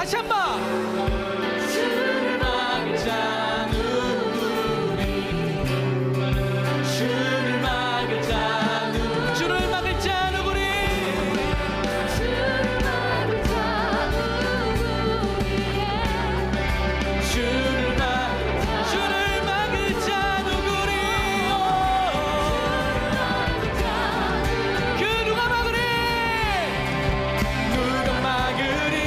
다시 한번. 주를 막을 자 누구니? 주를 막을 자 누구니? 주를 막을 자 누구니? 주를 막을 자 누구니? 주를 막을 자 누구니? 그 누가 막으리? 누가 막으리?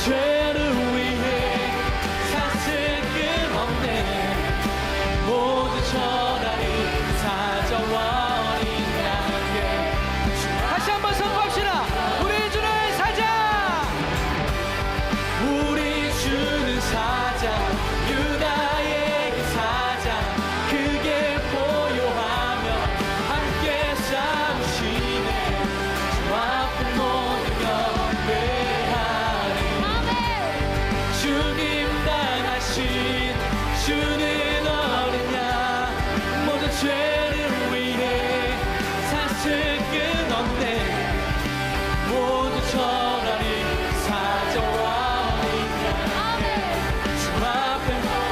죄를 위해 사슬 끊었네. 모두 전하리 사자와 어린 양에게. 다시 한번 선포합시다. 우리 주는 사자, 우리 주는 사자, 유다의 그 사자, 그게 보요하며 함께 싸우시네. 주 앞에 모두 경배하리. 주님 당하신 주는 어린 양, 모든 죄를 위해 사슬 끊었네. 모두 전하리 사자와 어린 양. 주 앞에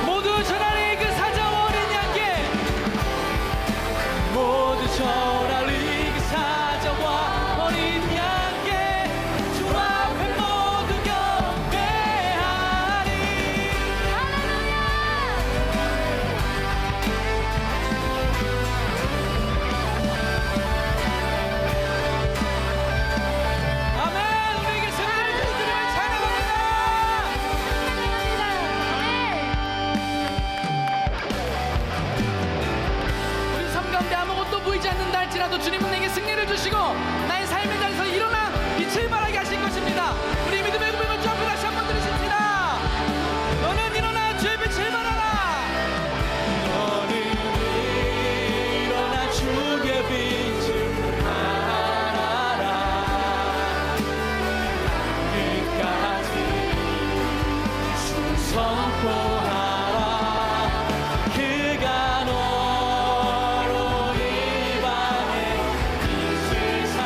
모두 전하리 그 사자와 어린 양께. 모두 전하리 그 사자와 어린 양께. 주 앞에 모두 경배하리. 아멘. 우리에게 승리를 주신 주님을 찬양합니다. 우리 삶 가운데 아무것도 보이지 않는다 할지라도 주님은 내게 승리를 주시고 나의 삶의 자리에서 일어나 빛을 발하게 하실 것입니다. 우리 믿음의 고백을 주 앞에 다시 한번 들으십시다. 너는 일어나 주의 빛을 발하라. 너는 일어나 주의 빛을 발하라. 끝까지 주 선포하라. 그가 너로 이 밤에 빛을 사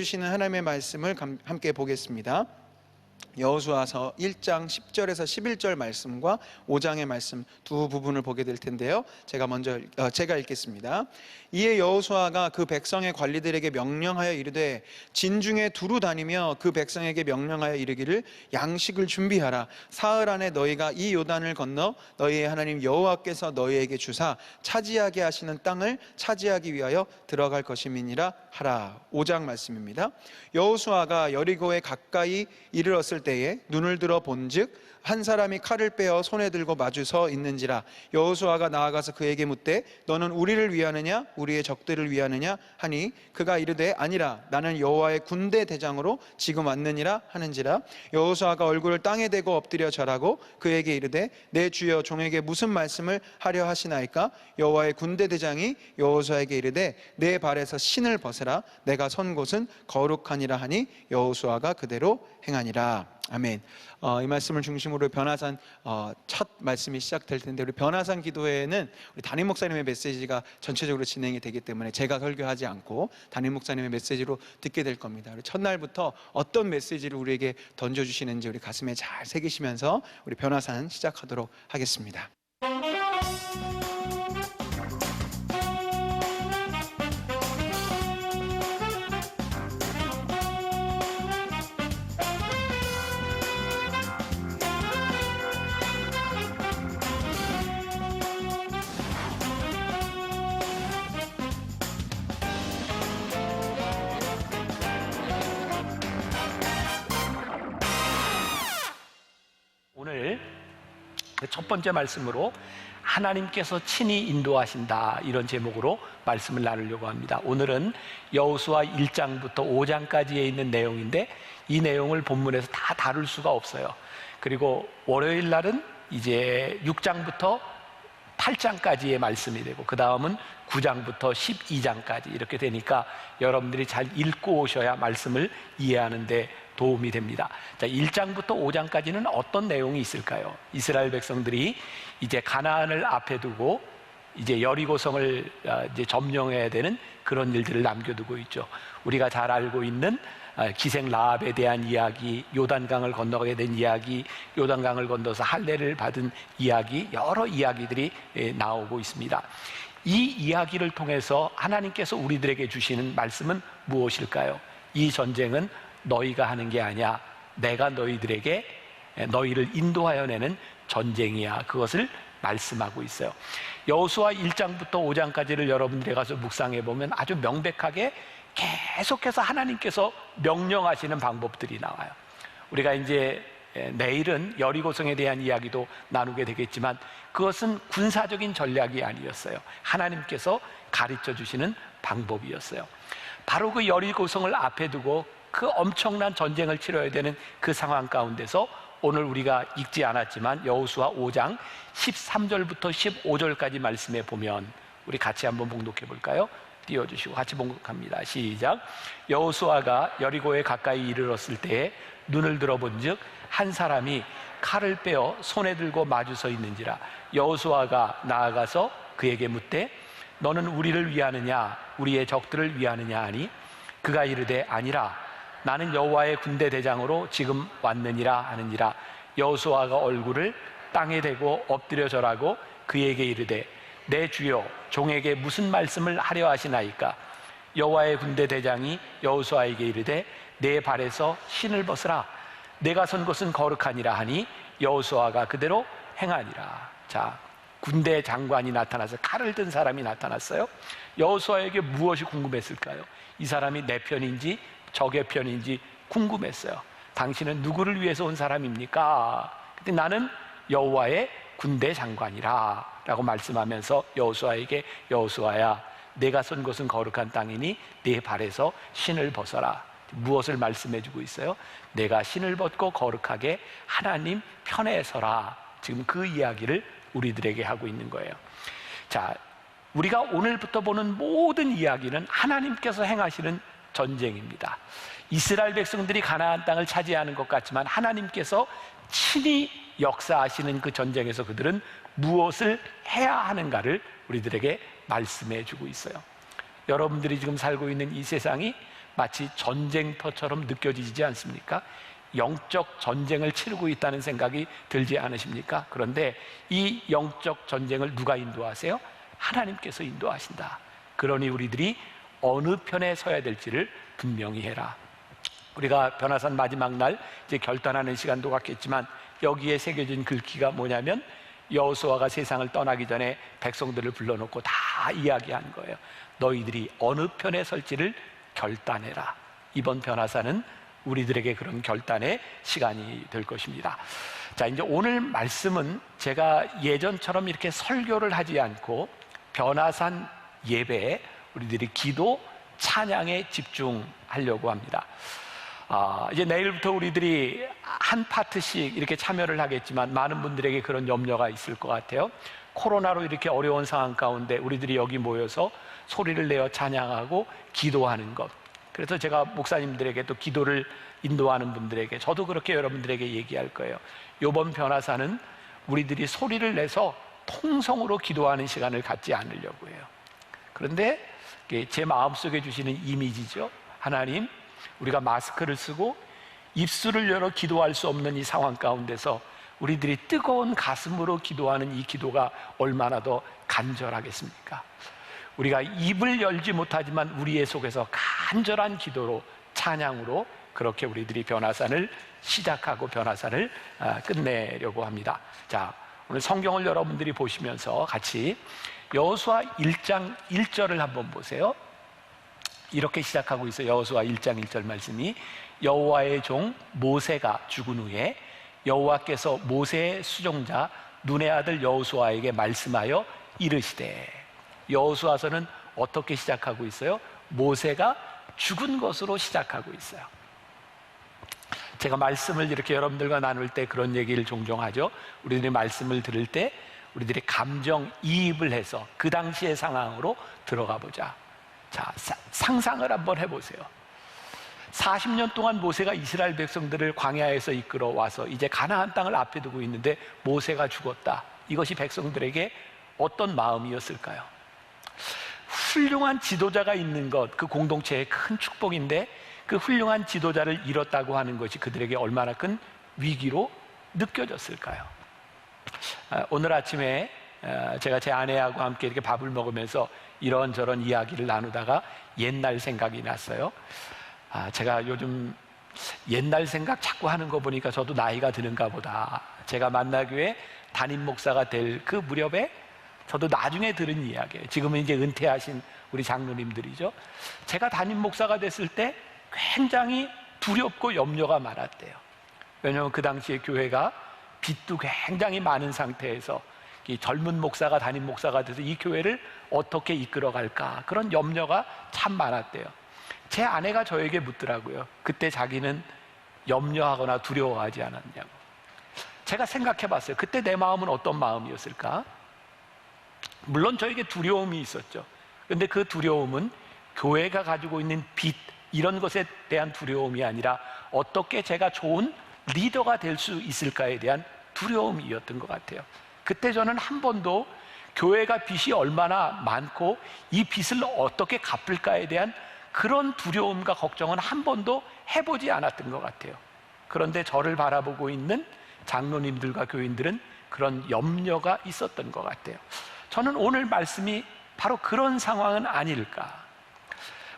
내주시는 하나님의 말씀을 함께 보겠습니다. 여호수아서 1장 10절에서 11절 말씀과 5장의 말씀 두 부분을 보게 될 텐데요. 제가 읽겠습니다. 이에 여호수아가 그 백성의 관리들에게 명령하여 이르되 진중에 두루 다니며 그 백성에게 명령하여 이르기를 양식을 준비하라. 사흘 안에 너희가 이 요단을 건너 너희의 하나님 여호와께서 너희에게 주사 차지하게 하시는 땅을 차지하기 위하여 들어갈 것임이니라 하라. 5장 말씀입니다. 여호수아가 여리고에 가까이 이르렀을 때에 눈을 들어 본즉 한 사람이 칼을 빼어 손에 들고 마주 서 있는지라. 여호수아가 나아가서 그에게 묻되 너는 우리를 위하느냐 우리의 적들을 위하느냐 하니 그가 이르되 아니라 나는 여호와의 군대 대장으로 지금 왔느니라 하는지라. 여호수아가 얼굴을 땅에 대고 엎드려 절하고 그에게 이르되 내 주여 종에게 무슨 말씀을 하려 하시나이까. 여호와의 군대 대장이 여호수아에게 이르되 내 발에서 신을 벗으라. 내가 선 곳은 거룩하니라 하니 여호수아가 그대로 행하니라. 아멘. 이 말씀을 중심으로 변화산 첫 말씀이 시작될 텐데, 우리 변화산 기도회는 우리 담임 목사님의 메시지가 전체적으로 진행이 되기 때문에 제가 설교하지 않고 담임 목사님의 메시지로 듣게 될 겁니다. 우리 첫날부터 어떤 메시지를 우리에게 던져주시는지 우리 가슴에 잘 새기시면서 우리 변화산 시작하도록 하겠습니다. 오늘 첫 번째 말씀으로 하나님께서 친히 인도하신다, 이런 제목으로 말씀을 나누려고 합니다. 오늘은 여호수아 1장부터 5장까지에 있는 내용인데 이 내용을 본문에서 다 다룰 수가 없어요. 그리고 월요일 날은 이제 6장부터 8장까지의 말씀이 되고 그 다음은 9장부터 12장까지 이렇게 되니까 여러분들이 잘 읽고 오셔야 말씀을 이해하는데 도움이 됩니다. 자, 1장부터 5장까지는 어떤 내용이 있을까요? 이스라엘 백성들이 이제 가나안을 앞에 두고 이제 여리고성을 이제 점령해야 되는 그런 일들을 남겨두고 있죠. 우리가 잘 알고 있는 기생 라합에 대한 이야기, 요단강을 건너가게 된 이야기, 요단강을 건너서 할례를 받은 이야기, 여러 이야기들이 나오고 있습니다. 이 이야기를 통해서 하나님께서 우리들에게 주시는 말씀은 무엇일까요? 이 전쟁은 너희가 하는 게 아니야, 내가 너희들에게 너희를 인도하여 내는 전쟁이야, 그것을 말씀하고 있어요. 여호수아 1장부터 5장까지를 여러분들이 가서 묵상해 보면 아주 명백하게 계속해서 하나님께서 명령하시는 방법들이 나와요. 우리가 이제 내일은 여리고성에 대한 이야기도 나누게 되겠지만 그것은 군사적인 전략이 아니었어요. 하나님께서 가르쳐 주시는 방법이었어요. 바로 그 여리고성을 앞에 두고 그 엄청난 전쟁을 치러야 되는 그 상황 가운데서 오늘 우리가 읽지 않았지만 여호수아 5장 13절부터 15절까지 말씀에 보면 우리 같이 한번 봉독해 볼까요? 띄워주시고 같이 봉독합니다. 시작. 여호수아가 여리고에 가까이 이르렀을 때에 눈을 들어본즉 한 사람이 칼을 빼어 손에 들고 마주 서 있는지라. 여호수아가 나아가서 그에게 묻되 너는 우리를 위하느냐 우리의 적들을 위하느냐 하니 그가 이르되 아니라 나는 여호와의 군대 대장으로 지금 왔느니라 하느니라. 여호수아가 얼굴을 땅에 대고 엎드려 절하고 그에게 이르되 내 주여 종에게 무슨 말씀을 하려 하시나이까. 여호와의 군대 대장이 여호수아에게 이르되 내 발에서 신을 벗으라. 내가 선 곳은 거룩하니라 하니 여호수아가 그대로 행하니라. 자, 군대 장관이 나타나서 칼을 든 사람이 나타났어요. 여호수아에게 무엇이 궁금했을까요? 이 사람이 내 편인지 적의 편인지 궁금했어요. 당신은 누구를 위해서 온 사람입니까? 근데 나는 여호와의 군대 장관이라 라고 말씀하면서 여호수아에게 여호수아야 내가 선 곳은 거룩한 땅이니 네 발에서 신을 벗어라. 무엇을 말씀해 주고 있어요? 내가 신을 벗고 거룩하게 하나님 편에 서라. 지금 그 이야기를 우리들에게 하고 있는 거예요. 자, 우리가 오늘부터 보는 모든 이야기는 하나님께서 행하시는 전쟁입니다. 이스라엘 백성들이 가나안 땅을 차지하는 것 같지만 하나님께서 친히 역사하시는 그 전쟁에서 그들은 무엇을 해야 하는가를 우리들에게 말씀해 주고 있어요. 여러분들이 지금 살고 있는 이 세상이 마치 전쟁터처럼 느껴지지 않습니까? 영적 전쟁을 치르고 있다는 생각이 들지 않으십니까? 그런데 이 영적 전쟁을 누가 인도하세요? 하나님께서 인도하신다. 그러니 우리들이 어느 편에 서야 될지를 분명히 해라. 우리가 변화산 마지막 날 이제 결단하는 시간도 갖겠지만 여기에 새겨진 글귀가 뭐냐면 여호수아가 세상을 떠나기 전에 백성들을 불러놓고 다 이야기한 거예요. 너희들이 어느 편에 설지를 결단해라. 이번 변화산은 우리들에게 그런 결단의 시간이 될 것입니다. 자, 이제 오늘 말씀은 제가 예전처럼 이렇게 설교를 하지 않고 변화산 예배에 우리들이 기도, 찬양에 집중하려고 합니다. 이제 내일부터 우리들이 한 파트씩 이렇게 참여를 하겠지만 많은 분들에게 그런 염려가 있을 것 같아요. 코로나로 이렇게 어려운 상황 가운데 우리들이 여기 모여서 소리를 내어 찬양하고 기도하는 것. 그래서 제가 목사님들에게 또 기도를 인도하는 분들에게 저도 그렇게 여러분들에게 얘기할 거예요. 이번 변화사는 우리들이 소리를 내서 통성으로 기도하는 시간을 갖지 않으려고 해요. 그런데 제 마음속에 주시는 이미지죠. 하나님, 우리가 마스크를 쓰고 입술을 열어 기도할 수 없는 이 상황 가운데서 우리들이 뜨거운 가슴으로 기도하는 이 기도가 얼마나 더 간절하겠습니까? 우리가 입을 열지 못하지만 우리의 속에서 간절한 기도로, 찬양으로 그렇게 우리들이 변화산을 시작하고 변화산을 끝내려고 합니다. 자, 오늘 성경을 여러분들이 보시면서 같이 여호수아 1장 1절을 한번 보세요. 이렇게 시작하고 있어요. 여호수아 1장 1절 말씀이 여호와의 종 모세가 죽은 후에 여호와께서 모세의 수종자 눈의 아들 여호수아에게 말씀하여 이르시되. 여호수아서는 어떻게 시작하고 있어요? 모세가 죽은 것으로 시작하고 있어요. 제가 말씀을 이렇게 여러분들과 나눌 때 그런 얘기를 종종 하죠. 우리들이 말씀을 들을 때 우리들이 감정이입을 해서 그 당시의 상황으로 들어가 보자. 자, 상상을 한번 해보세요. 40년 동안 모세가 이스라엘 백성들을 광야에서 이끌어 와서 이제 가나안 땅을 앞에 두고 있는데 모세가 죽었다. 이것이 백성들에게 어떤 마음이었을까요? 훌륭한 지도자가 있는 것, 그 공동체의 큰 축복인데 그 훌륭한 지도자를 잃었다고 하는 것이 그들에게 얼마나 큰 위기로 느껴졌을까요? 오늘 아침에 제가 제 아내하고 함께 이렇게 밥을 먹으면서 이런저런 이야기를 나누다가 옛날 생각이 났어요. 제가 요즘 옛날 생각 자꾸 하는 거 보니까 저도 나이가 드는가 보다. 제가 만나교회 담임 목사가 될 그 무렵에 저도 나중에 들은 이야기예요. 지금은 이제 은퇴하신 우리 장로님들이죠. 제가 담임 목사가 됐을 때 굉장히 두렵고 염려가 많았대요. 왜냐하면 그 당시에 교회가 빚도 굉장히 많은 상태에서 이 젊은 목사가 담임 목사가 돼서 이 교회를 어떻게 이끌어갈까, 그런 염려가 참 많았대요. 제 아내가 저에게 묻더라고요. 그때 자기는 염려하거나 두려워하지 않았냐고. 제가 생각해 봤어요. 그때 내 마음은 어떤 마음이었을까? 물론 저에게 두려움이 있었죠. 그런데 그 두려움은 교회가 가지고 있는 빚, 이런 것에 대한 두려움이 아니라 어떻게 제가 좋은 리더가 될 수 있을까에 대한 두려움이었던 것 같아요. 그때 저는 한 번도 교회가 빚이 얼마나 많고 이 빚을 어떻게 갚을까에 대한 그런 두려움과 걱정은 한 번도 해보지 않았던 것 같아요. 그런데 저를 바라보고 있는 장로님들과 교인들은 그런 염려가 있었던 것 같아요. 저는 오늘 말씀이 바로 그런 상황은 아닐까.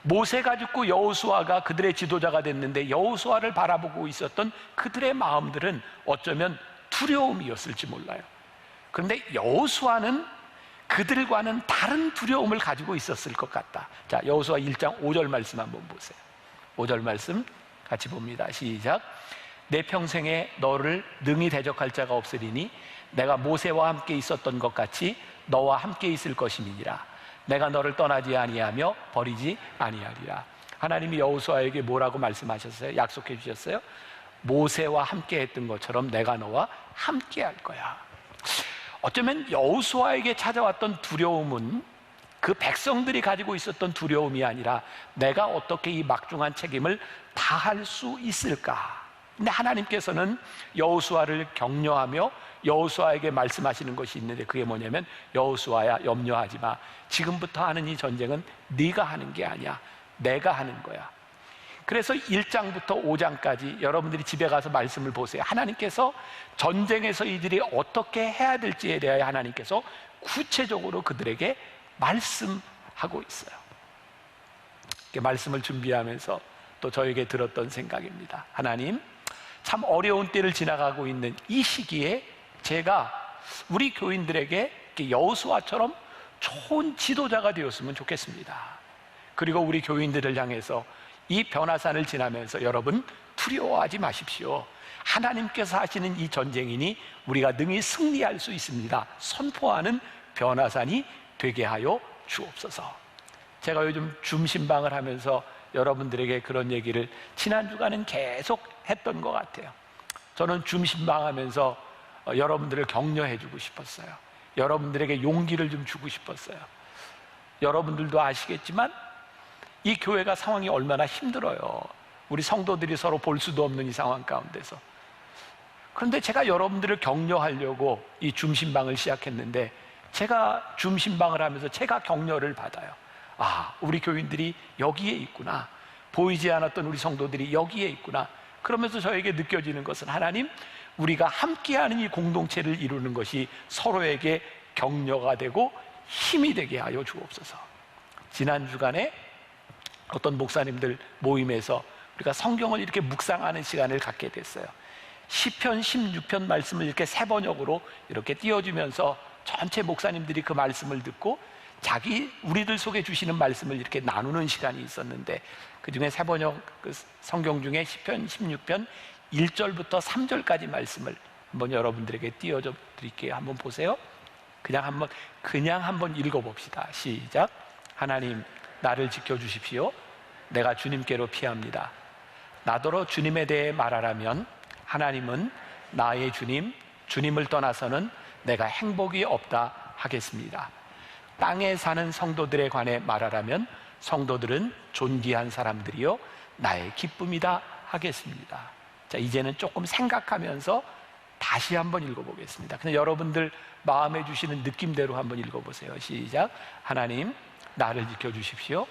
모세가 죽고 여호수아가 그들의 지도자가 됐는데 여호수아를 바라보고 있었던 그들의 마음들은 어쩌면 두려움이었을지 몰라요. 그런데 여호수아는 그들과는 다른 두려움을 가지고 있었을 것 같다. 자, 여호수아 1장 5절 말씀 한번 보세요. 5절 말씀 같이 봅니다. 시작. 내 평생에 너를 능히 대적할 자가 없으리니 내가 모세와 함께 있었던 것 같이 너와 함께 있을 것임이니라. 내가 너를 떠나지 아니하며 버리지 아니하리라. 하나님이 여호수아에게 뭐라고 말씀하셨어요? 약속해 주셨어요? 모세와 함께 했던 것처럼 내가 너와 함께 할 거야. 어쩌면 여호수아에게 찾아왔던 두려움은 그 백성들이 가지고 있었던 두려움이 아니라 내가 어떻게 이 막중한 책임을 다할 수 있을까? 근데 하나님께서는 여호수아를 격려하며 여호수아에게 말씀하시는 것이 있는데 그게 뭐냐면 여호수아야, 염려하지 마. 지금부터 하는 이 전쟁은 네가 하는 게 아니야. 내가 하는 거야. 그래서 1장부터 5장까지 여러분들이 집에 가서 말씀을 보세요. 하나님께서 전쟁에서 이들이 어떻게 해야 될지에 대하여 하나님께서 구체적으로 그들에게 말씀하고 있어요. 말씀을 준비하면서 또 저에게 들었던 생각입니다. 하나님, 참 어려운 때를 지나가고 있는 이 시기에 제가 우리 교인들에게 여호수아처럼 좋은 지도자가 되었으면 좋겠습니다. 그리고 우리 교인들을 향해서 이 변화산을 지나면서 여러분 두려워하지 마십시오. 하나님께서 하시는 이 전쟁이니 우리가 능히 승리할 수 있습니다. 선포하는 변화산이 되게 하여 주옵소서. 제가 요즘 줌신방을 하면서 여러분들에게 그런 얘기를 지난 주간은 계속 했던 것 같아요. 저는 줌신방 하면서 여러분들을 격려해 주고 싶었어요. 여러분들에게 용기를 좀 주고 싶었어요. 여러분들도 아시겠지만 이 교회가 상황이 얼마나 힘들어요. 우리 성도들이 서로 볼 수도 없는 이 상황 가운데서. 그런데 제가 여러분들을 격려하려고 이 줌신방을 시작했는데 제가 줌신방을 하면서 제가 격려를 받아요. 아, 우리 교인들이 여기에 있구나. 보이지 않았던 우리 성도들이 여기에 있구나. 그러면서 저에게 느껴지는 것은 하나님, 우리가 함께하는 이 공동체를 이루는 것이 서로에게 격려가 되고 힘이 되게 하여 주옵소서. 지난 주간에 어떤 목사님들 모임에서 우리가 성경을 이렇게 묵상하는 시간을 갖게 됐어요. 시편 16편 말씀을 이렇게 세 번역으로 이렇게 띄워주면서 전체 목사님들이 그 말씀을 듣고 우리들 속에 주시는 말씀을 이렇게 나누는 시간이 있었는데, 그 중에 세 번역 성경 중에 시편 16편 1절부터 3절까지 말씀을 한번 여러분들에게 띄워줘 드릴게요. 한번 보세요. 그냥 한번 읽어봅시다. 시작. 하나님, 나를 지켜주십시오. 내가 주님께로 피합니다. 나더러 주님에 대해 말하라면 하나님은 나의 주님, 주님을 떠나서는 내가 행복이 없다 하겠습니다. 땅에 사는 성도들에 관해 말하라면 성도들은 존귀한 사람들이요 나의 기쁨이다 하겠습니다. 자, 이제는 조금 생각하면서 다시 한번 읽어보겠습니다. 그냥 여러분들 마음에 주시는 느낌대로 한번 읽어보세요. 시작. 하나님, 나를 지켜주십시오.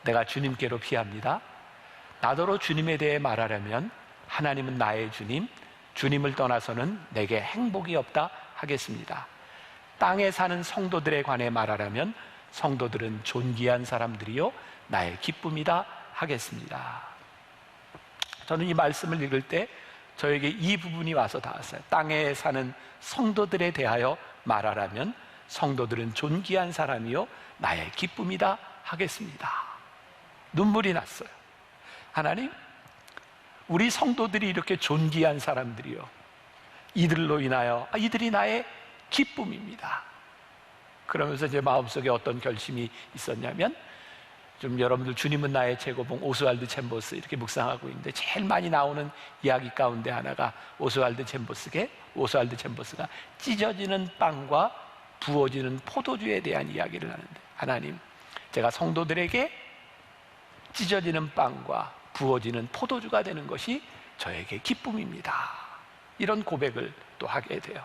내가 주님께로 피합니다. 나더러 주님에 대해 말하려면 하나님은 나의 주님, 주님을 떠나서는 내게 행복이 없다 하겠습니다. 땅에 사는 성도들에 관해 말하려면 성도들은 존귀한 사람들이요 나의 기쁨이다 하겠습니다. 저는 이 말씀을 읽을 때 저에게 이 부분이 와서 닿았어요. 땅에 사는 성도들에 대하여 말하라면 성도들은 존귀한 사람이요 나의 기쁨이다 하겠습니다. 눈물이 났어요. 하나님, 우리 성도들이 이렇게 존귀한 사람들이요, 이들로 인하여 이들이 나의 기쁨입니다. 그러면서 제 마음속에 어떤 결심이 있었냐면, 좀 여러분들 주님은 나의 최고봉 오스왈드 챔버스 이렇게 묵상하고 있는데 제일 많이 나오는 이야기 가운데 하나가 오스왈드 챔버스가 찢어지는 빵과 부어지는 포도주에 대한 이야기를 하는데, 하나님, 제가 성도들에게 찢어지는 빵과 부어지는 포도주가 되는 것이 저에게 기쁨입니다. 이런 고백을 또 하게 돼요.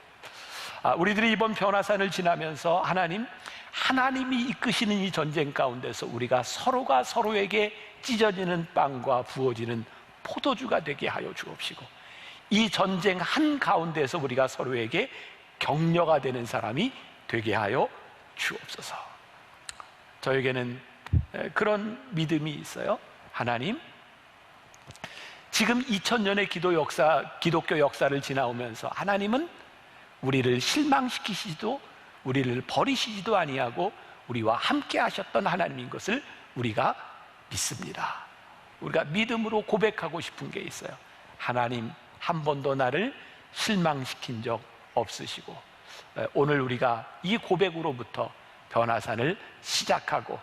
우리들이 이번 변화산을 지나면서 하나님이 이끄시는 이 전쟁 가운데서 우리가 서로가 서로에게 찢어지는 빵과 부어지는 포도주가 되게 하여 주옵시고, 이 전쟁 한가운데서 우리가 서로에게 격려가 되는 사람이 되게 하여 주옵소서. 저에게는 그런 믿음이 있어요. 하나님, 지금 2000년의 기독교 역사를 지나오면서 하나님은 우리를 실망시키시지도 우리를 버리시지도 아니하고 우리와 함께 하셨던 하나님인 것을 우리가 믿습니다. 우리가 믿음으로 고백하고 싶은 게 있어요. 하나님, 한 번도 나를 실망시킨 적 없으시고, 오늘 우리가 이 고백으로부터 변화산을 시작하고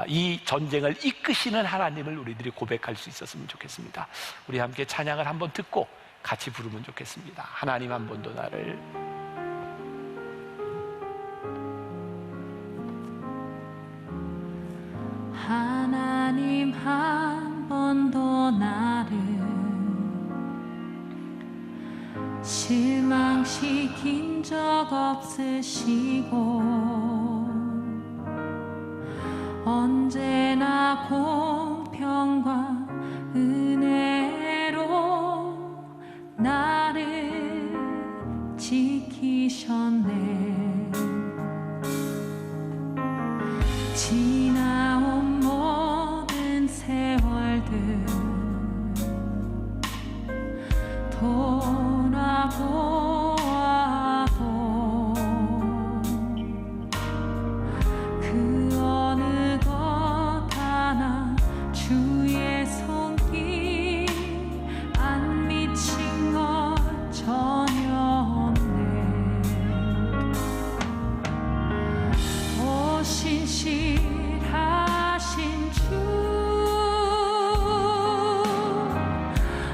이 전쟁을 이끄시는 하나님을 우리들이 고백할 수 있었으면 좋겠습니다. 우리 함께 찬양을 한번 듣고 같이 부르면 좋겠습니다. 하나님, 한 번도 나를. 하나님, 한 번도 나를 실망시킨 적 없으시고 언제나 공평과 은혜로 나를 지키셨네. 지나온 모든 세월들 돌아보아도 그 어느 것 하나 주의 손길 안 미친 것 전혀 없네. 오 신실하신 주,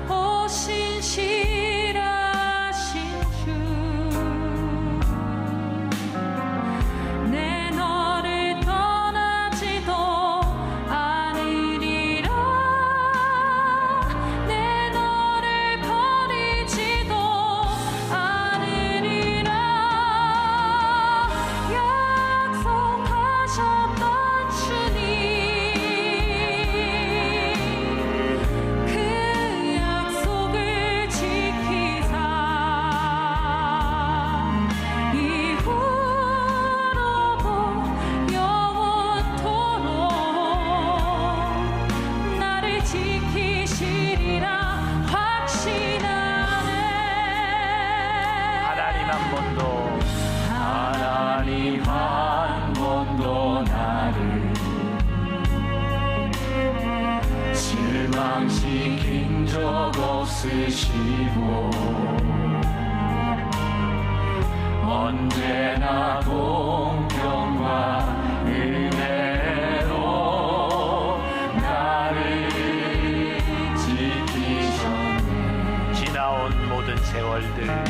오 신실하신 주, 내 너를 떠나지도 않으리라. 내 너를 버리지도 않으리라. 약속하셨던 주님, 그 약속을 지키사 이후로도 영원토록 나를 지키시리라 확신하네. 하나님 한 번도 나를 실망시킨 적 없으시고 언제나 공평과 은혜로 나를 지키셨네. 지나온 모든 세월들,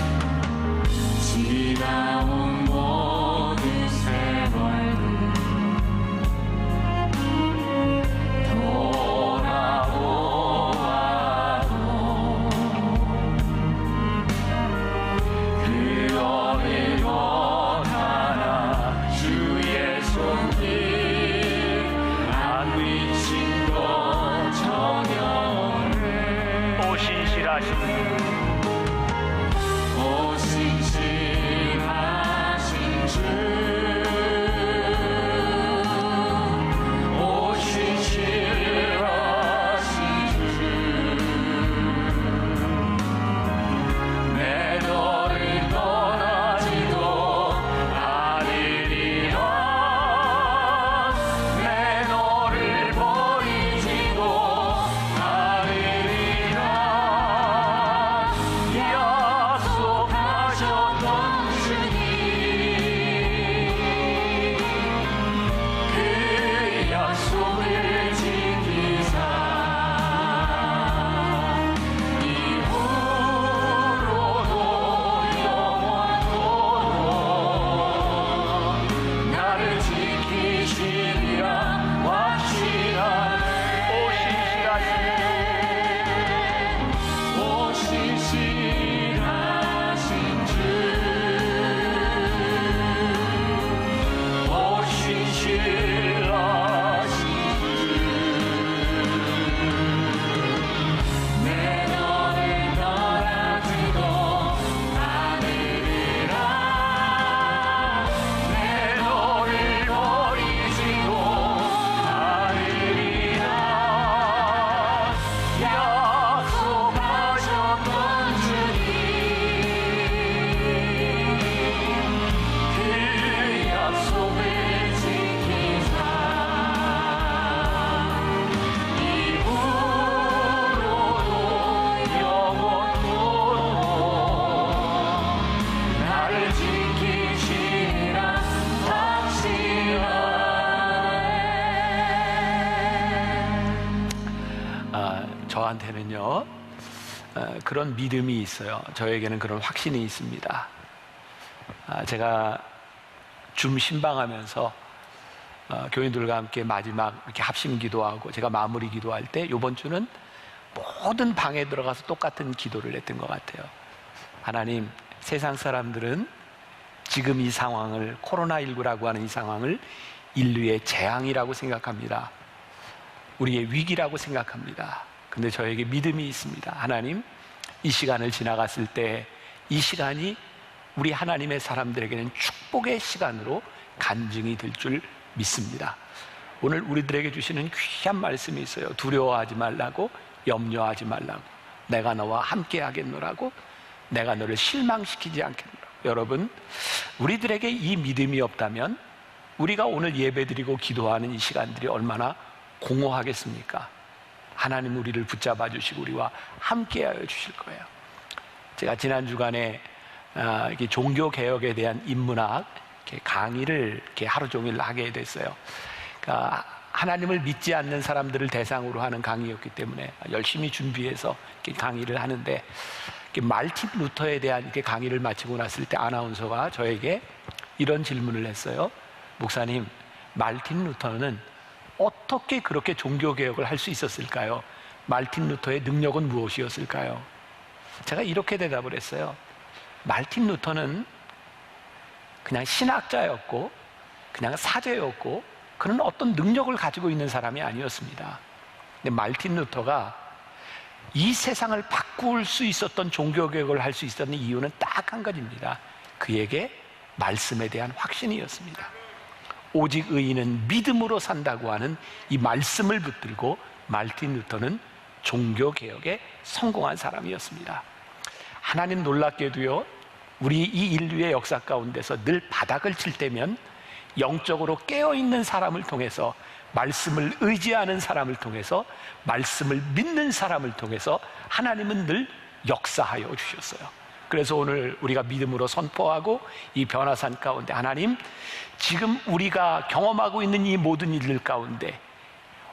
지나온 모든 세월들 돌아오아도 그 어느 것 하나 주의 손길 안 미친 것 전혀 없네. 오 신실하신 오 신실하신 주, 오 신실하신 주, 내 너를 떠나지도 않으리라. 내 너를 버리지도 않으리라. 약속하셨던 주님, 그 약속을 지키사 이후로도 영원토록 나를 지키시리라 확신하네. 오 신실하신 오 신실하신 주, 오 신실하신 주, 내 너를 떠나지도 않으리라. 내 너를 버리지도 않으리라. 약속하셨던 주님, 그 약속을 지키사 이후로도 영원토록 나를 지키시리라 확신하네. 저한테는요 그런 믿음이 있어요. 저에게는 그런 확신이 있습니다. 제가 줌 신방하면서 교인들과 함께 마지막 이렇게 합심 기도하고 제가 마무리 기도할 때 이번 주는 모든 방에 들어가서 똑같은 기도를 했던 것 같아요. 하나님, 세상 사람들은 지금 이 상황을, 코로나19라고 하는 이 상황을 인류의 재앙이라고 생각합니다. 우리의 위기라고 생각합니다. 근데 저에게 믿음이 있습니다. 하나님, 이 시간을 지나갔을 때 이 시간이 우리 하나님의 사람들에게는 축복의 시간으로 간증이 될 줄 믿습니다. 오늘 우리들에게 주시는 귀한 말씀이 있어요. 두려워하지 말라고, 염려하지 말라고, 내가 너와 함께 하겠노라고, 내가 너를 실망시키지 않겠노라고. 여러분, 우리들에게 이 믿음이 없다면 우리가 오늘 예배드리고 기도하는 이 시간들이 얼마나 공허하겠습니까? 하나님 우리를 붙잡아 주시고 우리와 함께하여 주실 거예요. 제가 지난 주간에 종교 개혁에 대한 인문학 강의를 하루 종일 하게 됐어요. 그러니까 하나님을 믿지 않는 사람들을 대상으로 하는 강의였기 때문에 열심히 준비해서 강의를 하는데, 말틴 루터에 대한 강의를 마치고 났을 때 아나운서가 저에게 이런 질문을 했어요. 목사님, 말틴 루터는 어떻게 그렇게 종교 개혁을 할 수 있었을까요? 말틴 루터의 능력은 무엇이었을까요? 제가 이렇게 대답을 했어요. 말틴 루터는 그냥 신학자였고 그냥 사제였고 그는 어떤 능력을 가지고 있는 사람이 아니었습니다. 근데 말틴 루터가 이 세상을 바꿀 수 있었던 종교개혁을 할 수 있었던 이유는 딱 한 가지입니다. 그에게 말씀에 대한 확신이었습니다. 오직 의인은 믿음으로 산다고 하는 이 말씀을 붙들고 말틴 루터는 종교개혁에 성공한 사람이었습니다. 하나님 놀랍게도요, 우리 이 인류의 역사 가운데서 늘 바닥을 칠 때면 영적으로 깨어있는 사람을 통해서, 말씀을 의지하는 사람을 통해서, 말씀을 믿는 사람을 통해서 하나님은 늘 역사하여 주셨어요. 그래서 오늘 우리가 믿음으로 선포하고 이 변화산 가운데, 하나님, 지금 우리가 경험하고 있는 이 모든 일들 가운데,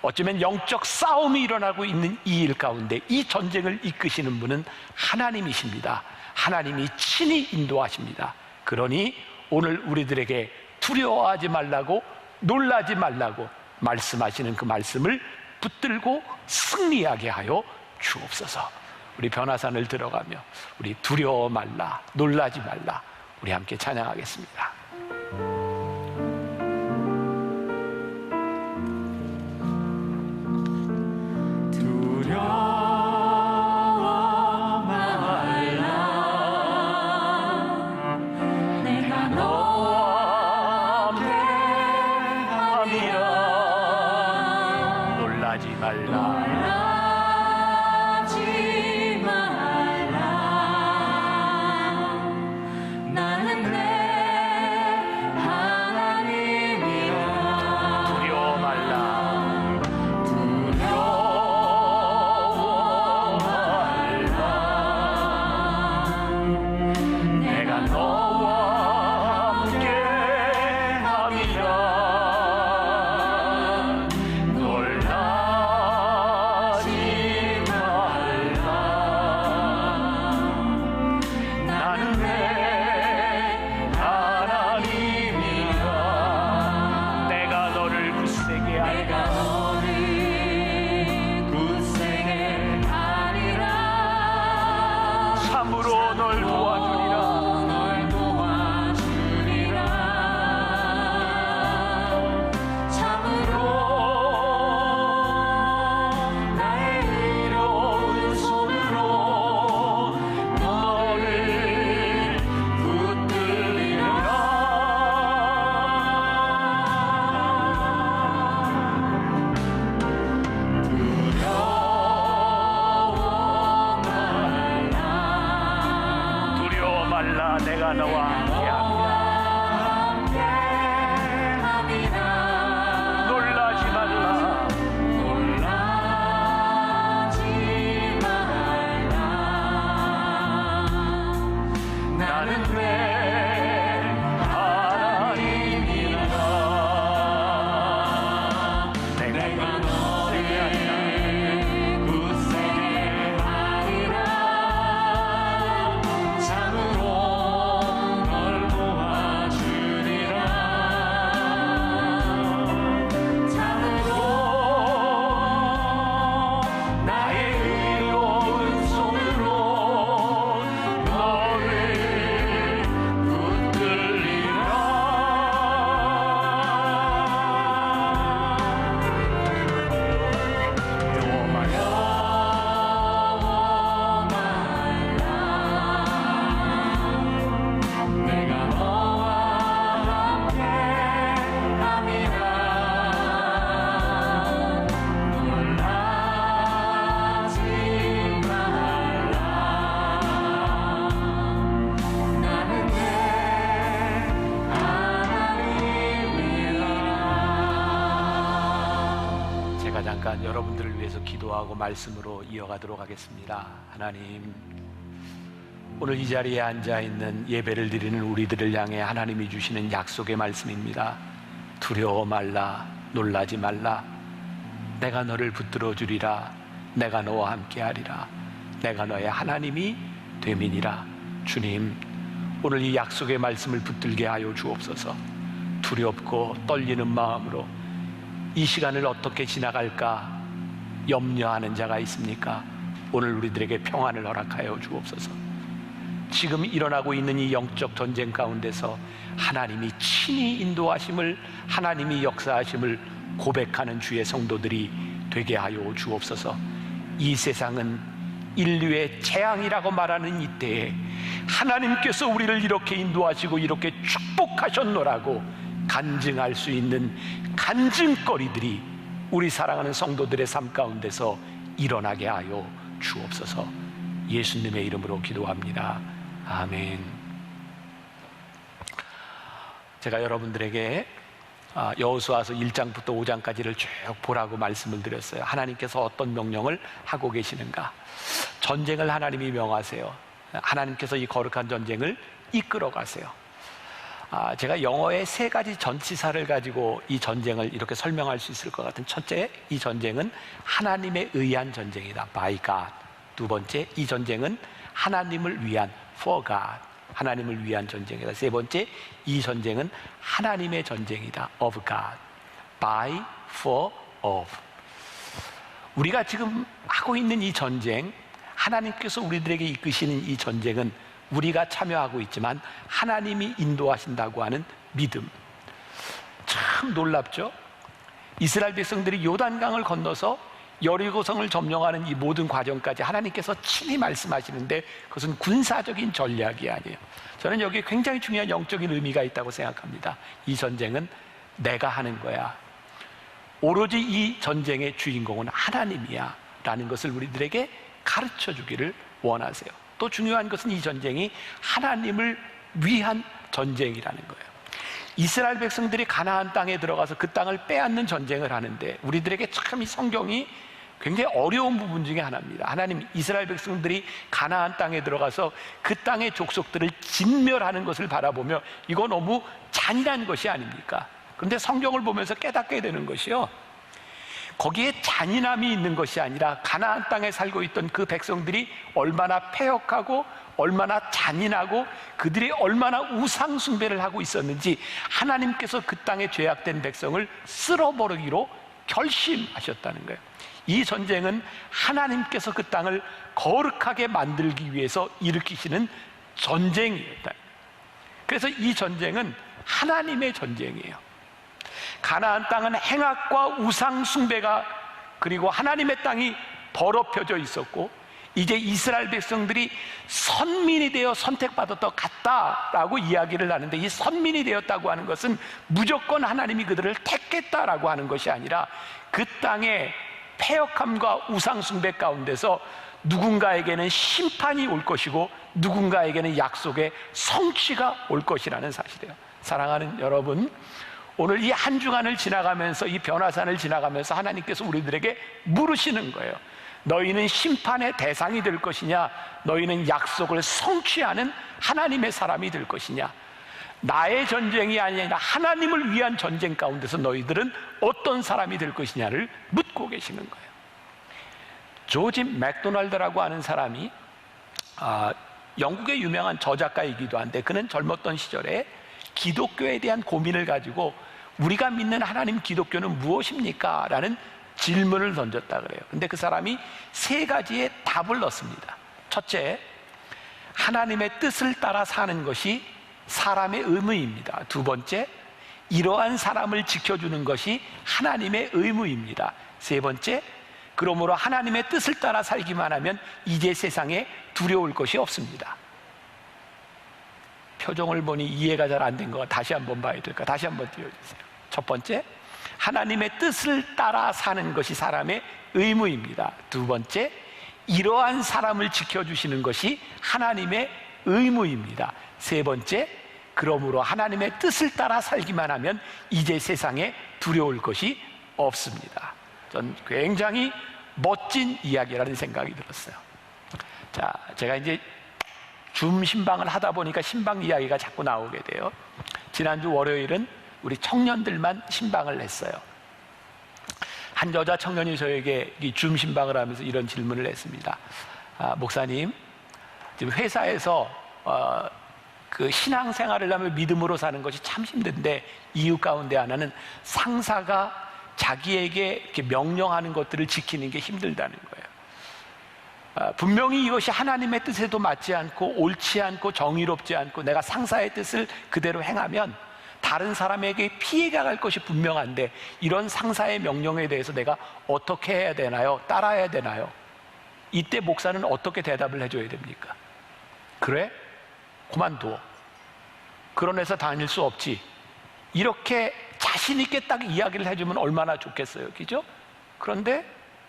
어쩌면 영적 싸움이 일어나고 있는 이 일 가운데 이 전쟁을 이끄시는 분은 하나님이십니다. 하나님이 친히 인도하십니다. 그러니 오늘 우리들에게 두려워하지 말라고, 놀라지 말라고 말씀하시는 그 말씀을 붙들고 승리하게 하여 주옵소서. 우리 변화산을 들어가며 우리 두려워 말라, 놀라지 말라, 우리 함께 찬양하겠습니다. 내가 너와 함께함이라. 놀라지 말라. 나는 내 하나님이라. 내가 너를 굳세게 하리라. 참으로 널 도와주리라. 참으로 나의 의로운 손으로 너를 잠깐 여러분들을 위해서 기도하고 말씀으로 이어가도록 하겠습니다. 하나님, 오늘 이 자리에 앉아있는 예배를 드리는 우리들을 향해 하나님이 주시는 약속의 말씀입니다. 두려워 말라, 놀라지 말라. 내가 너를 붙들어 주리라. 내가 너와 함께하리라. 내가 너의 하나님이 됨이니라. 주님, 오늘 이 약속의 말씀을 붙들게 하여 주옵소서. 두렵고 떨리는 마음으로 이 시간을 어떻게 지나갈까 염려하는 자가 있습니까? 오늘 우리들에게 평안을 허락하여 주옵소서. 지금 일어나고 있는 이 영적 전쟁 가운데서 하나님이 친히 인도하심을, 하나님이 역사하심을 고백하는 주의 성도들이 되게 하여 주옵소서. 이 세상은 인류의 재앙이라고 말하는 이때에 하나님께서 우리를 이렇게 인도하시고 이렇게 축복하셨노라고 간증할 수 있는 간증거리들이 우리 사랑하는 성도들의 삶 가운데서 일어나게 하여 주옵소서. 예수님의 이름으로 기도합니다. 아멘. 제가 여러분들에게 여호수아서 1장부터 5장까지를 쭉 보라고 말씀을 드렸어요. 하나님께서 어떤 명령을 하고 계시는가? 전쟁을 하나님이 명하세요. 하나님께서 이 거룩한 전쟁을 이끌어 가세요. 제가 영어의 3가지 전치사를 가지고 이 전쟁을 이렇게 설명할 수 있을 것 같은, 첫째, 이 전쟁은 하나님에 의한 전쟁이다, by God. 두 번째, 이 전쟁은 하나님을 위한, for God, 하나님을 위한 전쟁이다. 세 번째, 이 전쟁은 하나님의 전쟁이다, of God, by, for, of. 우리가 지금 하고 있는 이 전쟁, 하나님께서 우리들에게 이끄시는 이 전쟁은 우리가 참여하고 있지만 하나님이 인도하신다고 하는 믿음. 참 놀랍죠? 이스라엘 백성들이 요단강을 건너서 여리고성을 점령하는 이 모든 과정까지 하나님께서 친히 말씀하시는데 그것은 군사적인 전략이 아니에요. 저는 여기에 굉장히 중요한 영적인 의미가 있다고 생각합니다. 이 전쟁은 내가 하는 거야. 오로지 이 전쟁의 주인공은 하나님이야 라는 것을 우리들에게 가르쳐 주기를 원하세요. 또 중요한 것은 이 전쟁이 하나님을 위한 전쟁이라는 거예요. 이스라엘 백성들이 가나안 땅에 들어가서 그 땅을 빼앗는 전쟁을 하는데 우리들에게 참 이 성경이 굉장히 어려운 부분 중에 하나입니다. 하나님, 이스라엘 백성들이 가나안 땅에 들어가서 그 땅의 족속들을 진멸하는 것을 바라보며 이거 너무 잔인한 것이 아닙니까? 그런데 성경을 보면서 깨닫게 되는 것이요, 거기에 잔인함이 있는 것이 아니라 가나안 땅에 살고 있던 그 백성들이 얼마나 패역하고 얼마나 잔인하고 그들이 얼마나 우상 숭배를 하고 있었는지 하나님께서 그 땅에 죄악된 백성을 쓸어버리기로 결심하셨다는 거예요. 이 전쟁은 하나님께서 그 땅을 거룩하게 만들기 위해서 일으키시는 전쟁이었다. 그래서 이 전쟁은 하나님의 전쟁이에요. 가나안 땅은 행악과 우상 숭배가, 그리고 하나님의 땅이 더럽혀져 있었고 이제 이스라엘 백성들이 선민이 되어 선택받았던 것 같다라고 이야기를 하는데, 이 선민이 되었다고 하는 것은 무조건 하나님이 그들을 택했다라고 하는 것이 아니라 그 땅의 패역함과 우상 숭배 가운데서 누군가에게는 심판이 올 것이고 누군가에게는 약속의 성취가 올 것이라는 사실이에요. 사랑하는 여러분, 오늘 이 한 주간을 지나가면서, 이 변화산을 지나가면서 하나님께서 우리들에게 물으시는 거예요. 너희는 심판의 대상이 될 것이냐, 너희는 약속을 성취하는 하나님의 사람이 될 것이냐. 나의 전쟁이 아니라 하나님을 위한 전쟁 가운데서 너희들은 어떤 사람이 될 것이냐를 묻고 계시는 거예요. 조지 맥도날드라고 하는 사람이 영국의 유명한 저작가이기도 한데, 그는 젊었던 시절에 기독교에 대한 고민을 가지고 우리가 믿는 하나님 기독교는 무엇입니까? 라는 질문을 던졌다 그래요. 근데 그 사람이 3가지의 답을 넣습니다. 첫째, 하나님의 뜻을 따라 사는 것이 사람의 의무입니다. 두 번째, 이러한 사람을 지켜주는 것이 하나님의 의무입니다. 세 번째, 그러므로 하나님의 뜻을 따라 살기만 하면 이제 세상에 두려울 것이 없습니다. 표정을 보니 이해가 잘 안 된 거 다시 한번 봐야 될까? 다시 한번 띄워주세요. 첫 번째, 하나님의 뜻을 따라 사는 것이 사람의 의무입니다. 두 번째, 이러한 사람을 지켜주시는 것이 하나님의 의무입니다. 세 번째, 그러므로 하나님의 뜻을 따라 살기만 하면 이제 세상에 두려울 것이 없습니다. 전 굉장히 멋진 이야기라는 생각이 들었어요. 자, 제가 이제 줌 신방을 하다 보니까 신방 이야기가 자꾸 나오게 돼요. 지난주 월요일은 우리 청년들만 신방을 했어요. 한 여자 청년이 저에게 이 줌 신방을 하면서 이런 질문을 했습니다. 목사님, 지금 회사에서 그 신앙생활을 하면 믿음으로 사는 것이 참 힘든데 이유 가운데 하나는 상사가 자기에게 이렇게 명령하는 것들을 지키는 게 힘들다는 거예요. 분명히 이것이 하나님의 뜻에도 맞지 않고 옳지 않고 정의롭지 않고 내가 상사의 뜻을 그대로 행하면 다른 사람에게 피해가 갈 것이 분명한데 이런 상사의 명령에 대해서 내가 어떻게 해야 되나요? 따라야 되나요? 이때 목사는 어떻게 대답을 해줘야 됩니까? 그래? 그만둬. 그런 회사 다닐 수 없지. 이렇게 자신 있게 딱 이야기를 해주면 얼마나 좋겠어요, 그죠? 그런데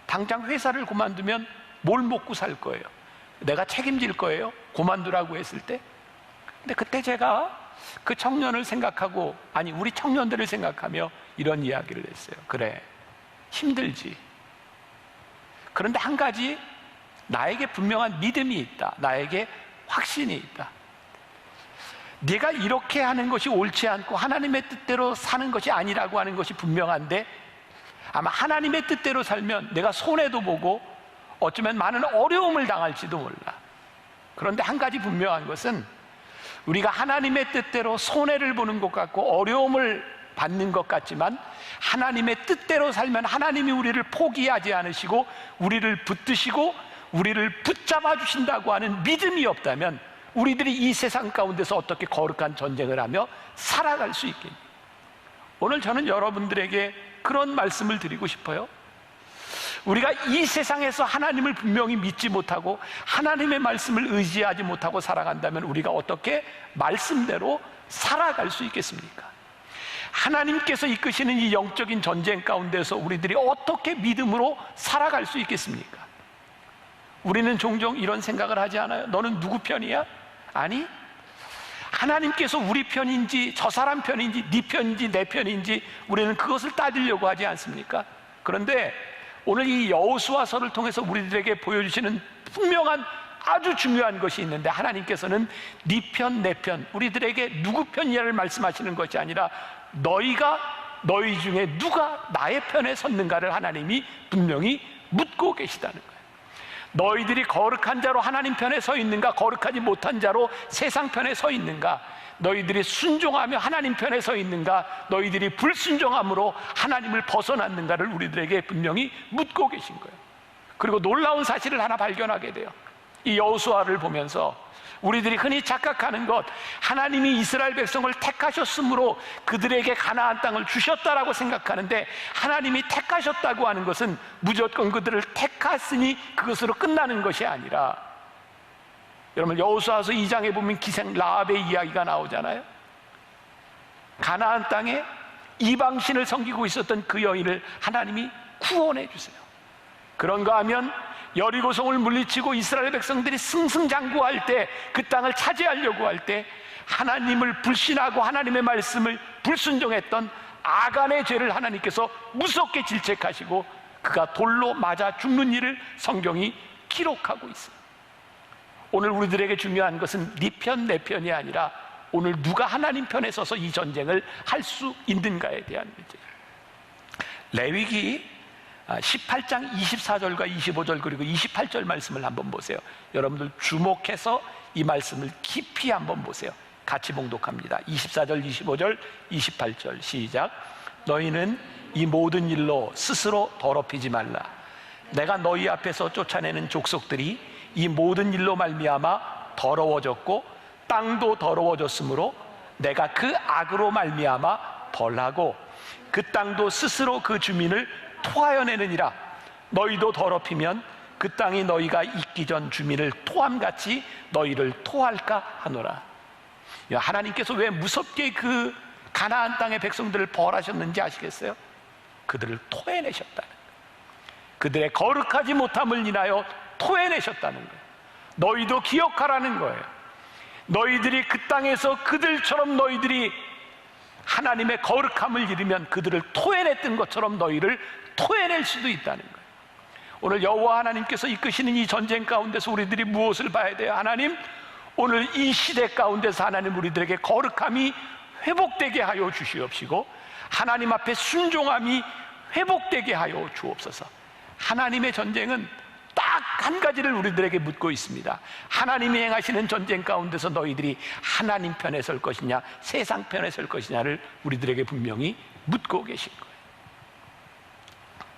당장 회사를 그만두면 뭘 먹고 살 거예요? 내가 책임질 거예요? 그만두라고 했을 때? 근데 그때 제가 그 청년을 생각하고, 아니 우리 청년들을 생각하며 이런 이야기를 했어요. 그래, 힘들지. 그런데 한 가지 나에게 분명한 믿음이 있다. 나에게 확신이 있다. 네가 이렇게 하는 것이 옳지 않고 하나님의 뜻대로 사는 것이 아니라고 하는 것이 분명한데 아마 하나님의 뜻대로 살면 내가 손해도 보고 어쩌면 많은 어려움을 당할지도 몰라. 그런데 한 가지 분명한 것은 우리가 하나님의 뜻대로 손해를 보는 것 같고 어려움을 받는 것 같지만 하나님의 뜻대로 살면 하나님이 우리를 포기하지 않으시고 우리를 붙드시고 우리를 붙잡아 주신다고 하는 믿음이 없다면 우리들이 이 세상 가운데서 어떻게 거룩한 전쟁을 하며 살아갈 수 있겠니? 오늘 저는 여러분들에게 그런 말씀을 드리고 싶어요. 우리가 이 세상에서 하나님을 분명히 믿지 못하고 하나님의 말씀을 의지하지 못하고 살아간다면 우리가 어떻게 말씀대로 살아갈 수 있겠습니까? 하나님께서 이끄시는 이 영적인 전쟁 가운데서 우리들이 어떻게 믿음으로 살아갈 수 있겠습니까? 우리는 종종 이런 생각을 하지 않아요? 너는 누구 편이야? 아니, 하나님께서 우리 편인지 저 사람 편인지 네 편인지 내 편인지 우리는 그것을 따지려고 하지 않습니까? 그런데 오늘 이 여호수아서를 통해서 우리들에게 보여주시는 분명한 아주 중요한 것이 있는데 하나님께서는 네 편, 내 편, 우리들에게 누구 편이냐를 말씀하시는 것이 아니라 너희가 너희 중에 누가 나의 편에 섰는가를 하나님이 분명히 묻고 계시다는 거예요. 너희들이 거룩한 자로 하나님 편에 서 있는가, 거룩하지 못한 자로 세상 편에 서 있는가, 너희들이 순종하며 하나님 편에 서 있는가, 너희들이 불순종함으로 하나님을 벗어났는가를 우리들에게 분명히 묻고 계신 거예요. 그리고 놀라운 사실을 하나 발견하게 돼요. 이 여호수아를 보면서 우리들이 흔히 착각하는 것, 하나님이 이스라엘 백성을 택하셨으므로 그들에게 가나안 땅을 주셨다라고 생각하는데 하나님이 택하셨다고 하는 것은 무조건 그들을 택했으니 그것으로 끝나는 것이 아니라, 여러분 여호수아서 2장에 보면 기생 라합의 이야기가 나오잖아요. 가나안 땅에 이방신을 섬기고 있었던 그 여인을 하나님이 구원해 주세요. 그런가 하면 여리고성을 물리치고 이스라엘 백성들이 승승장구할 때, 그 땅을 차지하려고 할 때 하나님을 불신하고 하나님의 말씀을 불순종했던 아간의 죄를 하나님께서 무섭게 질책하시고 그가 돌로 맞아 죽는 일을 성경이 기록하고 있어요. 오늘 우리들에게 중요한 것은 네 편, 내 편이 아니라 오늘 누가 하나님 편에 서서 이 전쟁을 할 수 있는가에 대한 문제예요. 레위기 18장 24절과 25절 그리고 28절 말씀을 한번 보세요. 여러분들 주목해서 이 말씀을 깊이 한번 보세요. 같이 봉독합니다. 24절, 25절, 28절 시작. 너희는 이 모든 일로 스스로 더럽히지 말라. 내가 너희 앞에서 쫓아내는 족속들이 이 모든 일로 말미암아 더러워졌고 땅도 더러워졌으므로 내가 그 악으로 말미암아 벌하고 그 땅도 스스로 그 주민을 토하여내느니라. 너희도 더럽히면 그 땅이 너희가 있기 전 주민을 토함같이 너희를 토할까 하노라. 하나님께서 왜 무섭게 그 가나안 땅의 백성들을 벌하셨는지 아시겠어요? 그들을 토해내셨다는 거예요. 그들의 거룩하지 못함을 인하여 토해내셨다는 거예요. 너희도 기억하라는 거예요. 너희들이 그 땅에서 그들처럼 너희들이 하나님의 거룩함을 잃으면 그들을 토해냈던 것처럼 너희를 토해낼 수도 있다는 거예요. 오늘 여호와 하나님께서 이끄시는 이 전쟁 가운데서 우리들이 무엇을 봐야 돼요? 하나님, 오늘 이 시대 가운데서 하나님 우리들에게 거룩함이 회복되게 하여 주시옵시고 하나님 앞에 순종함이 회복되게 하여 주옵소서. 하나님의 전쟁은 딱 한 가지를 우리들에게 묻고 있습니다. 하나님이 행하시는 전쟁 가운데서 너희들이 하나님 편에 설 것이냐 세상 편에 설 것이냐를 우리들에게 분명히 묻고 계신 거예요.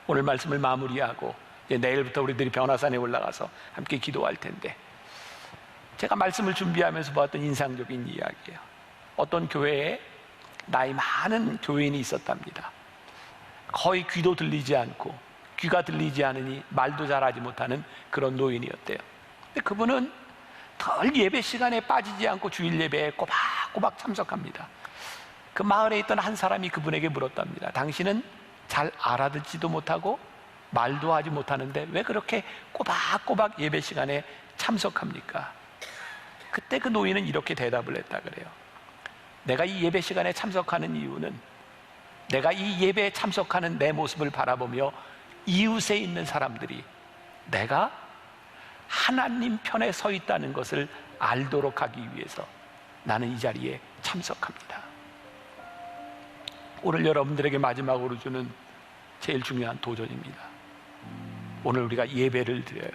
오늘 말씀을 마무리하고 이제 내일부터 우리들이 변화산에 올라가서 함께 기도할 텐데, 제가 말씀을 준비하면서 보았던 인상적인 이야기예요. 어떤 교회에 나이 많은 교인이 있었답니다. 거의 귀도 들리지 않고 귀가 들리지 않으니 말도 잘하지 못하는 그런 노인이었대요. 근데 그분은 덜 예배 시간에 빠지지 않고 주일 예배에 꼬박꼬박 참석합니다. 그 마을에 있던 한 사람이 그분에게 물었답니다. 당신은 잘 알아듣지도 못하고 말도 하지 못하는데 왜 그렇게 꼬박꼬박 예배 시간에 참석합니까? 그때 그 노인은 이렇게 대답을 했다 그래요. 내가 이 예배 시간에 참석하는 이유는 내가 이 예배에 참석하는 내 모습을 바라보며 이웃에 있는 사람들이 내가 하나님 편에 서 있다는 것을 알도록 하기 위해서 나는 이 자리에 참석합니다. 오늘 여러분들에게 마지막으로 주는 제일 중요한 도전입니다. 오늘 우리가 예배를 드려요.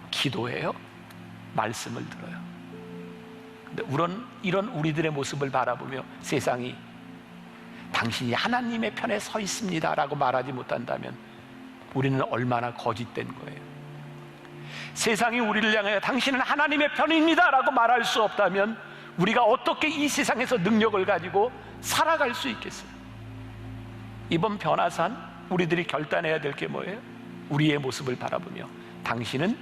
기도해요. 말씀을 들어요. 근데 이런 우리들의 모습을 바라보며 세상이 당신이 하나님의 편에 서 있습니다 라고 말하지 못한다면 우리는 얼마나 거짓된 거예요. 세상이 우리를 향하여 당신은 하나님의 편입니다 라고 말할 수 없다면 우리가 어떻게 이 세상에서 능력을 가지고 살아갈 수 있겠어요? 이번 변화산 우리들이 결단해야 될 게 뭐예요? 우리의 모습을 바라보며 당신은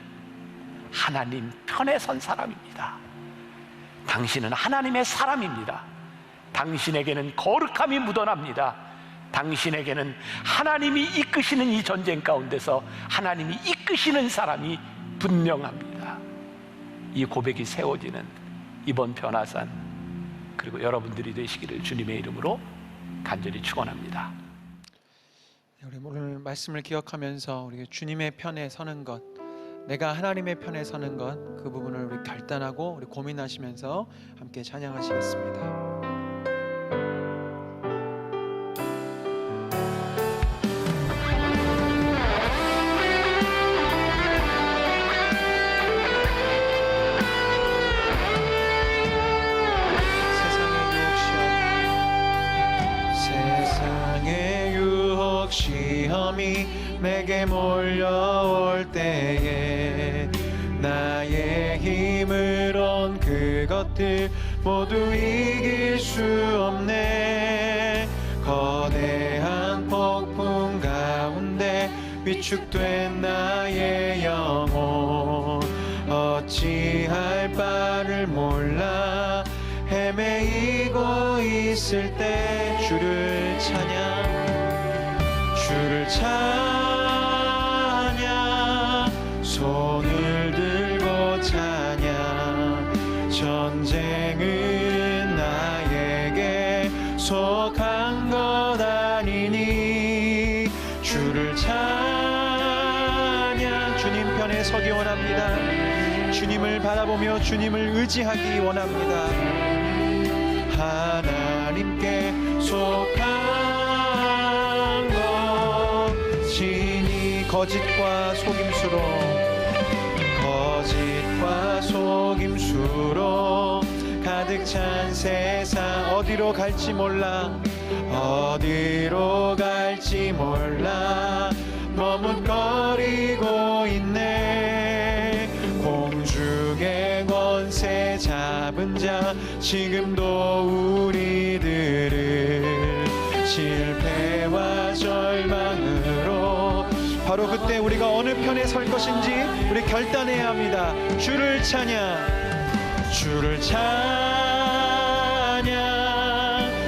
하나님 편에 선 사람입니다. 당신은 하나님의 사람입니다. 당신에게는 거룩함이 묻어납니다. 당신에게는 하나님이 이끄시는 이 전쟁 가운데서 하나님이 이끄시는 사람이 분명합니다. 이 고백이 세워지는 이번 변화산, 그리고 여러분들이 되시기를 주님의 이름으로 간절히 축원합니다. 우리 오늘 말씀을 기억하면서 우리 주님의 편에 서는 것, 내가 하나님의 편에 서는 것, 그 부분을 우리 결단하고 우리 고민하시면서 함께 찬양하시겠습니다. 시험이 내게 몰려올 때에 나의 힘으론 그것들 모두 이길 수 없네. 거대한 폭풍 가운데 위축된 나의 영혼 어찌할 바를 몰라 헤매이고 있을 때 주를 찬양, 손을 들고 찬양. 전쟁은 나에게 속한 것 아니니 주를 찬양. 주님 편에 서기 원합니다. 주님을 바라보며 주님을 의지하기 원합니다. 하나님께 속한 거짓과 속임수로 가득 찬 세상, 어디로 갈지 몰라 머뭇거리고 있네. 공중의 권세 잡은 자 지금도 우리들을 실패와 절망으로, 바로 그때 우리가 어느 편에 설 것인지 우리 결단해야 합니다. 주를 찬양,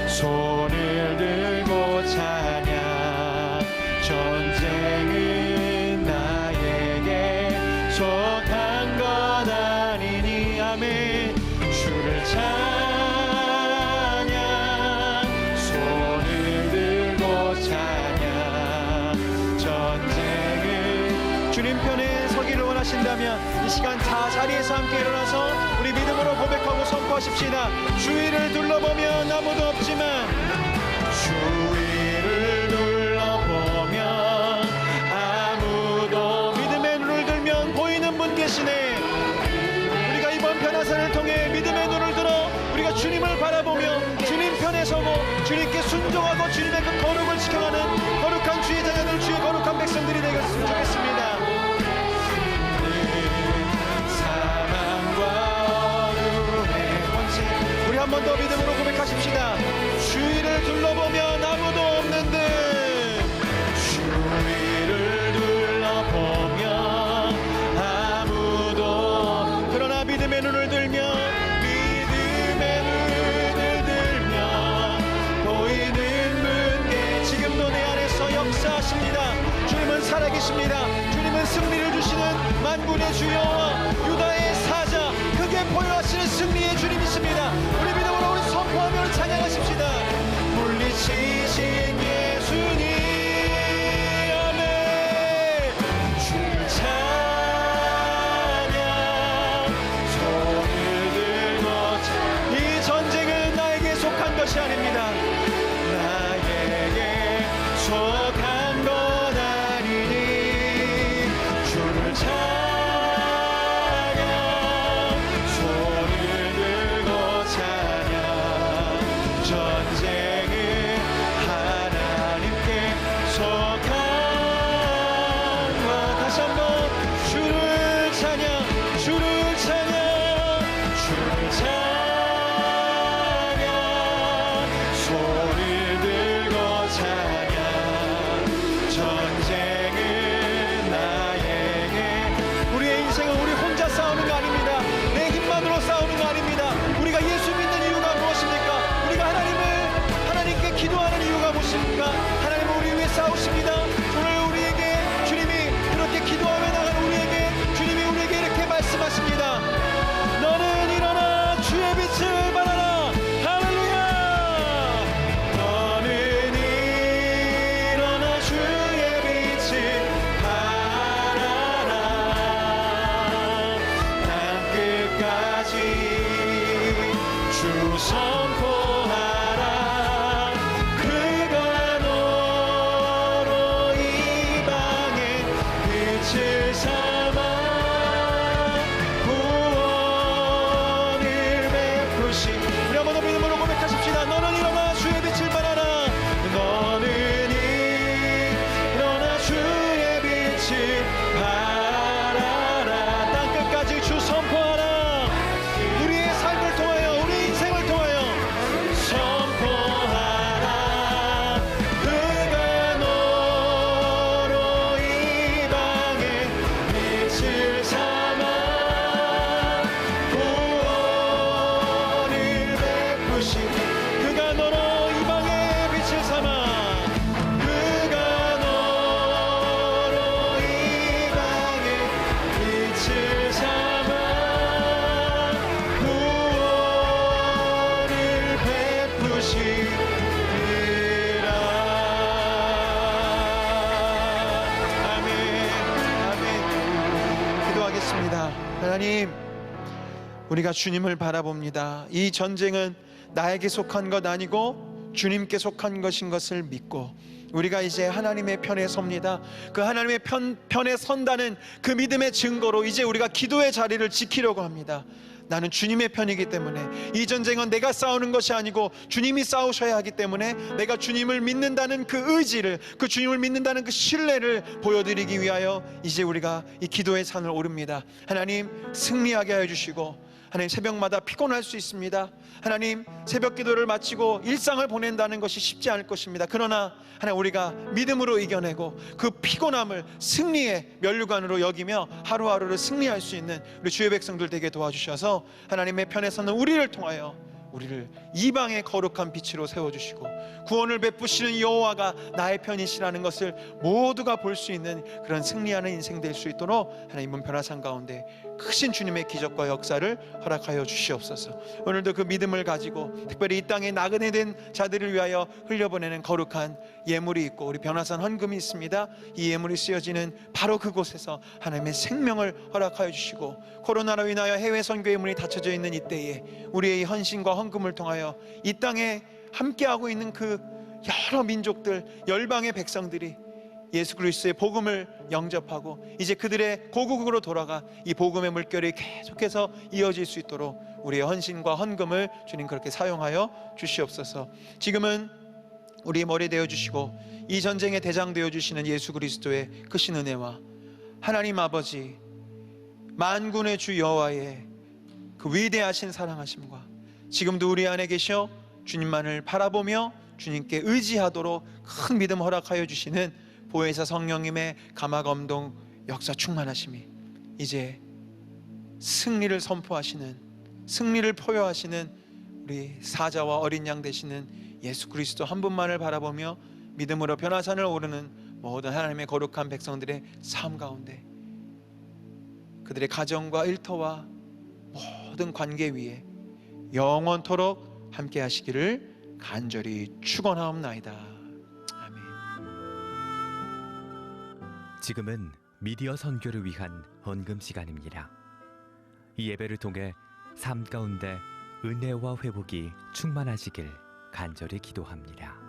손을 들고 찬양. 전쟁은 나에게 속한 것 아니니. 아멘. 주를 찬양, 이 시간 다 자리에서 함께 일어나서 우리 믿음으로 고백하고 선포하십시다. 주위를 둘러보면 아무도 없지만 주위를 둘러보면 아무도 믿음의 눈을 들면 보이는 분 계시네. 우리가 이번 변화산을 통해 믿음의 눈을 들어 우리가 주님을 바라보며 주님 편에 서고 주님께 순종하고 주님의 그 거룩을 지켜가는 거룩한 주의 자녀들, 주의 거룩한 백성들이 되겠으면 좋겠습니다. 사망과 어둠의 권세, 우리 한 번 더 믿음으로 고백하십시다. 주위를 둘러보면 아무도 없는 듯, 주위를 둘러보면 아무도, 그러나 믿음의 눈을 들면 주님은 살아계십니다. 주님은 승리를 주시는 만군의 주여와 유다의 사자, 크게 보여하시는 승리의 주님이십니다. 우리 믿음으로 우리 선포하며 우리 찬양하십시다. 물리치신 예수님, 아멘. 주를 찬양, 손을 들고 이 전쟁은 나에게 속한 것이 아닙니다. 나에게 속한 것 아니니 주를 찬양, 손을 들고 찬양. 전쟁은 하나님께 속한 것. 다시 한번 주를 찬양, 주를 찬양, 주를 찬양, 손을 들고 찬양. 전쟁은 나에게, 우리의 인생은 우리 혼자 싸우는 거 아닙니다. 내 힘만으로 싸우는 거 아닙니다. 우리가 예수 믿는 이유가 무엇입니까? 우리가 하나님께 기도하는 이유가 무엇입니까? 하나님은 우리 위해 싸우십니다. 오늘 우리에게 주님이 그렇게 기도하며 나가는 우리에게 주님이 우리에게 이렇게 말씀하십니다. 너는 일어나 주의 빛을 발하라. 할렐루야. 너는 일어나 주의 빛을 발하라. 땅 끝까지 주 선포하라. 그가 너로 이 방에 빛을 삼아 구원을 베푸시. 우리 한번 더 믿음으로 고백하십시다. 너는 일어나 주의 빛을 발하라. 너는 일어나 주의 빛을 발하라. 땅 끝까지 주 선포하라. 우리의 삶을 통하여, 우리 인생을 통하여 선포하라. 그가 너로 이 방에 빛을 삼아 구원을 베푸시. 그가 너로 이 방에 빛을 삼아, 그가 너로 이 방에 빛을 삼아 구원을 베푸시리라. 아멘, 아멘. 기도하겠습니다. 하나님, 우리가 주님을 바라봅니다. 이 전쟁은 나에게 속한 것 아니고 주님께 속한 것인 것을 믿고 우리가 이제 하나님의 편에 섭니다. 그 하나님의 편에 선다는 그 믿음의 증거로 이제 우리가 기도의 자리를 지키려고 합니다. 나는 주님의 편이기 때문에 이 전쟁은 내가 싸우는 것이 아니고 주님이 싸우셔야 하기 때문에 내가 주님을 믿는다는 그 의지를, 그 주님을 믿는다는 그 신뢰를 보여드리기 위하여 이제 우리가 이 기도의 산을 오릅니다. 하나님, 승리하게 하여 주시고, 하나님, 새벽마다 피곤할 수 있습니다. 하나님, 새벽 기도를 마치고 일상을 보낸다는 것이 쉽지 않을 것입니다. 그러나 하나님, 우리가 믿음으로 이겨내고 그 피곤함을 승리의 면류관으로 여기며 하루하루를 승리할 수 있는 우리 주의 백성들 되게 도와주셔서 하나님의 편에 서는 우리를 통하여 우리를 이방의 거룩한 빛으로 세워주시고 구원을 베푸시는 여호와가 나의 편이시라는 것을 모두가 볼 수 있는 그런 승리하는 인생 될 수 있도록 하나님, 이번 변화산 가운데 크신 주님의 기적과 역사를 허락하여 주시옵소서. 오늘도 그 믿음을 가지고 특별히 이 땅에 나그네 된 자들을 위하여 흘려보내는 거룩한 예물이 있고 우리 변화산 헌금이 있습니다. 이 예물이 쓰여지는 바로 그곳에서 하나님의 생명을 허락하여 주시고, 코로나로 인하여 해외 선교의 문이 닫혀져 있는 이때에 우리의 헌신과 헌금을 통하여 이 땅에 함께하고 있는 그 여러 민족들, 열방의 백성들이 예수 그리스도의 복음을 영접하고 이제 그들의 고국으로 돌아가 이 복음의 물결이 계속해서 이어질 수 있도록 우리의 헌신과 헌금을 주님 그렇게 사용하여 주시옵소서. 지금은 우리의 머리 되어 주시고 이 전쟁의 대장 되어 주시는 예수 그리스도의 크신 은혜와 하나님 아버지 만군의 주 여호와의 그 위대하신 사랑하심과 지금도 우리 안에 계셔 주님만을 바라보며 주님께 의지하도록 큰 믿음 허락하여 주시는 보혜사 성령님의 감화감동 역사 충만하심이 이제 승리를 선포하시는, 승리를 포효하시는 우리 사자와 어린 양 되시는 예수 그리스도 한 분만을 바라보며 믿음으로 변화산을 오르는 모든 하나님의 거룩한 백성들의 삶 가운데 그들의 가정과 일터와 모든 관계 위에 영원토록 함께 하시기를 간절히 축원하옵나이다. 아멘. 지금은 미디어 선교를 위한 헌금 시간입니다. 이 예배를 통해 삶 가운데 은혜와 회복이 충만하시길 간절히 기도합니다.